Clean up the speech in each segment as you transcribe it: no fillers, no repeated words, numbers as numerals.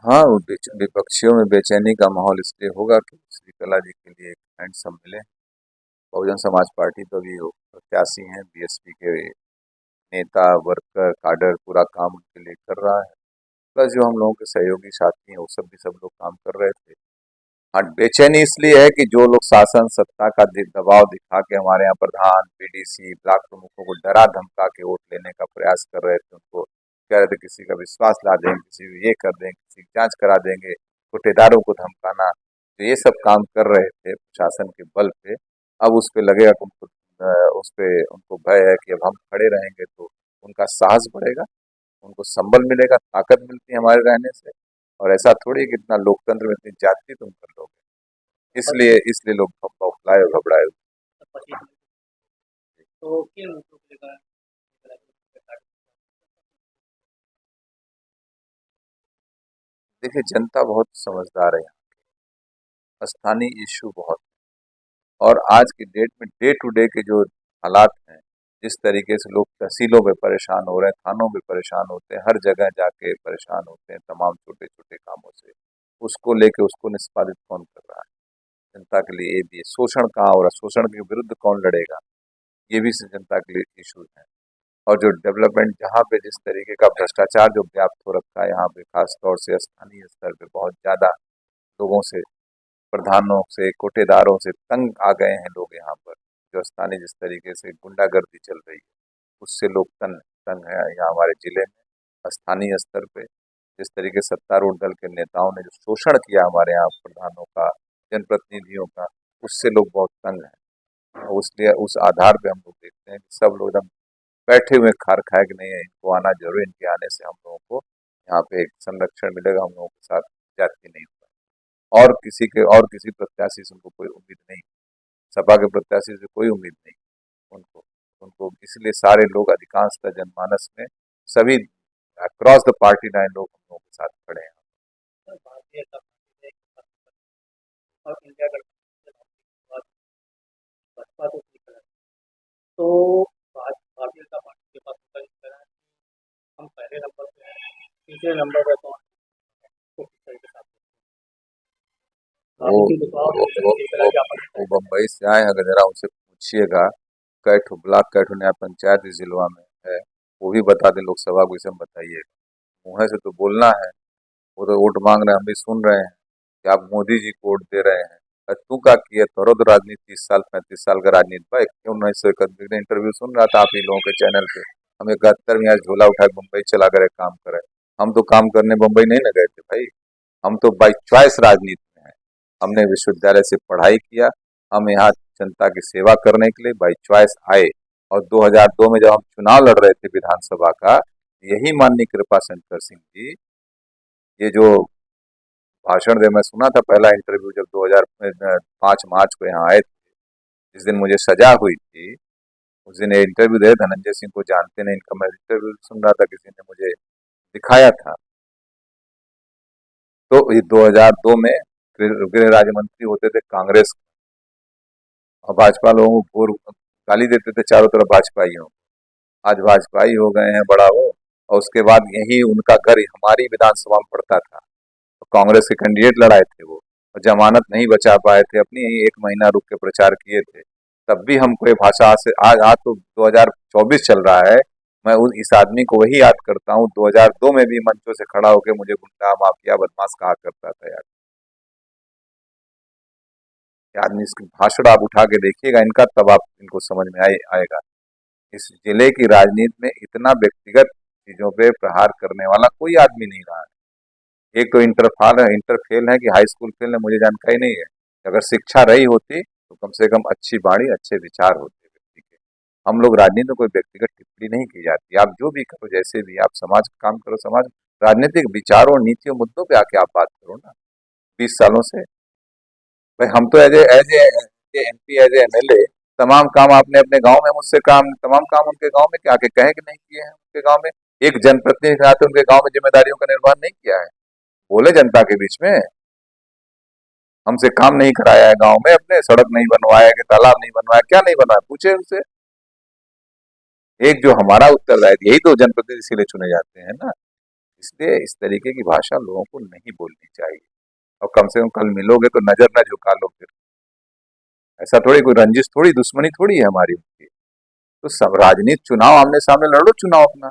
हाँ, वो विपक्षियों में बेचैनी का माहौल इसलिए होगा कि श्रीकला जी के लिए एक हैंडसम मिले। बहुजन समाज पार्टी तो अभी वो प्रत्याशी हैं, बीएसपी के नेता, वर्कर, काडर पूरा काम उनके लिए कर रहा है। प्लस जो हम लोगों के सहयोगी साथी हैं वो सब लोग काम कर रहे थे। हाँ, बेचैनी इसलिए है कि जो लोग शासन सत्ता का दबाव दिखा के हमारे यहाँ प्रधान, पीडीसी, ब्लॉक प्रमुखों को डरा धमका के वोट लेने का प्रयास कर रहे थे, उनको कह रहे थे किसी का विश्वास ला देंगे, किसी को ये कर देंगे, किसी की जांच करा देंगे, ठेकेदारों को धमकाना, तो ये सब काम कर रहे थे प्रशासन के बल पे। अब उस पे लगेगा कि उनको उस पे उनको भय है कि अब हम खड़े रहेंगे तो उनका साहस बढ़ेगा, उनको संबल मिलेगा, ताकत मिलती है हमारे रहने से। और ऐसा थोड़ी है कि इतना लोकतंत्र में इतनी जाति तुम कर लोगे, इसलिए इसलिए लोग बौखलाए और घबराए हुए। तो किन मुद्दों को लेकर देखिए, जनता बहुत समझदार है यहाँ, स्थानीय इश्यू बहुत, और आज की डेट में डे टू डे के जो हालात हैं, जिस तरीके से लोग तहसीलों में परेशान हो रहे हैं, थानों में परेशान होते हैं, हर जगह जाके परेशान होते हैं तमाम छोटे छोटे कामों से, उसको लेके उसको निष्पादित कौन कर रहा है? जनता के लिए ये भी है। शोषण कहाँ हो रहा है, शोषण के विरुद्ध कौन लड़ेगा, ये भी जनता के लिए इशू है। और जो डेवलपमेंट, जहाँ पे जिस तरीके का भ्रष्टाचार जो व्याप्त हो रखा है यहाँ पे, खास तौर से स्थानीय स्तर पे बहुत ज्यादा लोगों से, प्रधानों से, कोटेदारों से तंग आ गए हैं लोग यहाँ पर। जो स्थानीय जिस तरीके से गुंडागर्दी चल रही है, उससे लोग तंग तंग है यहाँ हमारे जिले में। स्थानीय स्तर पे जिस तरीके से सत्तारूढ़ दल के नेताओं ने जो शोषण किया हमारे यहाँ प्रधानों का, जनप्रतिनिधियों का, उससे लोग बहुत तंग हैं। और उसलिए उस आधार पे हम लोग देखते हैं कि सब लोग एकदम बैठे हुए खार खाए कि नहीं है, इनको आना जरूर, इनके आने से हम लोगों को यहाँ पे एक संरक्षण मिलेगा, हम लोगों के साथ जाति नहीं होगा। और किसी प्रत्याशी से उनको कोई उम्मीद नहीं, सपा के प्रत्याशी से कोई उम्मीद नहीं उनको उनको इसलिए सारे लोग, अधिकांशतः जनमानस में सभी अक्रॉस द पार्टी लाइन लोग हम लोगों के साथ खड़े हैं। भारतीय जनता पार्टी ने और इंडिया गठबंधन के बाद बसपा तो ठीक है। तो भारतीय जनता पार्टी के पास होता इस तरह है कि हम पहले नंबर पे हैं, तीसरे नंबर पे कौन है, तो किस तरीके से आप वो राजनीति बताओ वो वो, एक तरह वो, की आपत्ति वो बम्बई से आए हैं, अगर जरा उनसे पूछिएगा कैठू ब्लॉक, कैठू नया पंचायत इस जिलवा में है, वो भी बता दें लोकसभा को, इसे हम बताइए। मुँह से तो बोलना है, वो तो वोट मांग रहे हैं, हम भी सुन रहे हैं कि आप मोदी जी को वोट दे रहे हैं। तू का किया तोरो तो राजनीति 30 साल 35 साल का राजनीति भाई, क्यों 1931 में इंटरव्यू सुन रहा था आप ही लोगों के चैनल पे। हम 71 में आज झोला उठा के मुंबई चला करे काम करे। हम तो काम करने मुंबई नहीं न गए थे भाई, हम तो बाई चॉइस राजनीति में हैं। हमने विश्वविद्यालय से पढ़ाई किया, हम यहाँ जनता की सेवा करने के लिए बाई चॉइस आए। और 2002 में जब हम चुनाव लड़ रहे थे विधानसभा का, यही माननीय कृपा शंकर सिंह जी, ये जो भाषण दे, मैं सुना था पहला इंटरव्यू जब 2005 मार्च को यहाँ आए थे, जिस दिन मुझे सजा हुई थी, उस दिन ये इंटरव्यू दे, धनंजय सिंह को जानते नहीं, इनका मैं इंटरव्यू सुन रहा था, किसी ने मुझे दिखाया था। तो ये 2002 में गृह राज्य मंत्री होते थे कांग्रेस, और भाजपा लोगों को घूर गाली देते थे चारों तरफ भाजपाइयों। आज भाजपाई हो गए हैं बड़ा वो, और उसके बाद यही उनका घर हमारी विधानसभा में पड़ता था। तो कांग्रेस के कैंडिडेट लड़ाए थे वो, और जमानत नहीं बचा पाए थे अपनी, यही 1 महीना रुक के प्रचार किए थे। तब भी हमको ये भाषा आज से, आज तो 2024 चल रहा है, मैं इस आदमी को वही याद करता हूँ, 2002 में भी मंचों से खड़ा होकर मुझे गुंडा माफिया बदमाश कहा करता था यार। ये आदमी, इसकी भाषण आप उठा के देखिएगा इनका, तब आप इनको समझ में आएगा। इस जिले की राजनीति में इतना व्यक्तिगत चीजों पे प्रहार करने वाला कोई आदमी नहीं रहा है। एक तो इंटर फेल है कि हाई स्कूल फेल है, मुझे जानकारी नहीं है। अगर शिक्षा रही होती तो कम से कम अच्छी बाणी, अच्छे विचार होते व्यक्ति के। हम लोग राजनीति में कोई व्यक्तिगत टिप्पणी नहीं की जाती, आप जो भी करो, जैसे भी आप समाज का काम करो, समाज राजनीतिक विचारों, नीतियों, मुद्दों पे आके आप बात करो ना। 20 सालों से भाई हम तो as a MP, as a MLA, तमाम काम आपने अपने गांव में मुझसे काम, तमाम काम उनके गांव में क्या आके कहे कि नहीं किए हैं उनके गांव में? एक जनप्रतिनिधि के नाते उनके गांव में जिम्मेदारियों का निर्वहन नहीं किया है? बोले जनता के बीच में, हमसे काम नहीं कराया है गांव में, अपने सड़क नहीं बनवाया कि तालाब नहीं बनवाया, क्या नहीं बनवाया, पूछे उनसे। एक जो हमारा उत्तरदायित्व, यही तो जनप्रतिनिधि इसीलिए चुने जाते हैं ना, इसलिए इस तरीके की भाषा लोगों को नहीं बोलनी चाहिए। और कम से कम कल मिलोगे तो नजर न झुका लो फिर। ऐसा थोड़ी, कोई रंजिश थोड़ी, दुश्मनी थोड़ी है हमारी उनकी। तो सब राजनीति, चुनाव आमने सामने लड़ो चुनाव अपना।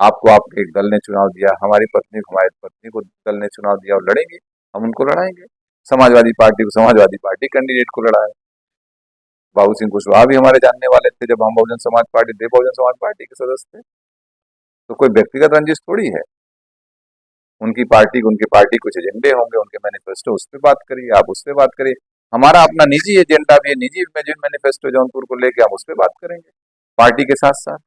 आपको आपके एक दल ने चुनाव दिया, हमारी पत्नी को हमारी पत्नी को दल ने चुनाव दिया, और लड़ेंगे, हम उनको लड़ाएंगे। समाजवादी पार्टी को समाजवादी पार्टी कैंडिडेट को लड़ाए। बाबू सिंह कुशवाहा भी हमारे जानने वाले थे जब हम बहुजन समाज पार्टी थे, बहुजन समाज पार्टी के सदस्य थे। तो कोई व्यक्तिगत रंजिश थोड़ी है। उनकी पार्टी कुछ एजेंडे होंगे, उनके मैनिफेस्टो, उस पर बात करिए, आप उस पर बात करिए। हमारा अपना निजी एजेंडा भी है, निजी मैनिफेस्टो जौनपुर को लेके हम उस पर बात करेंगे पार्टी के साथ साथ।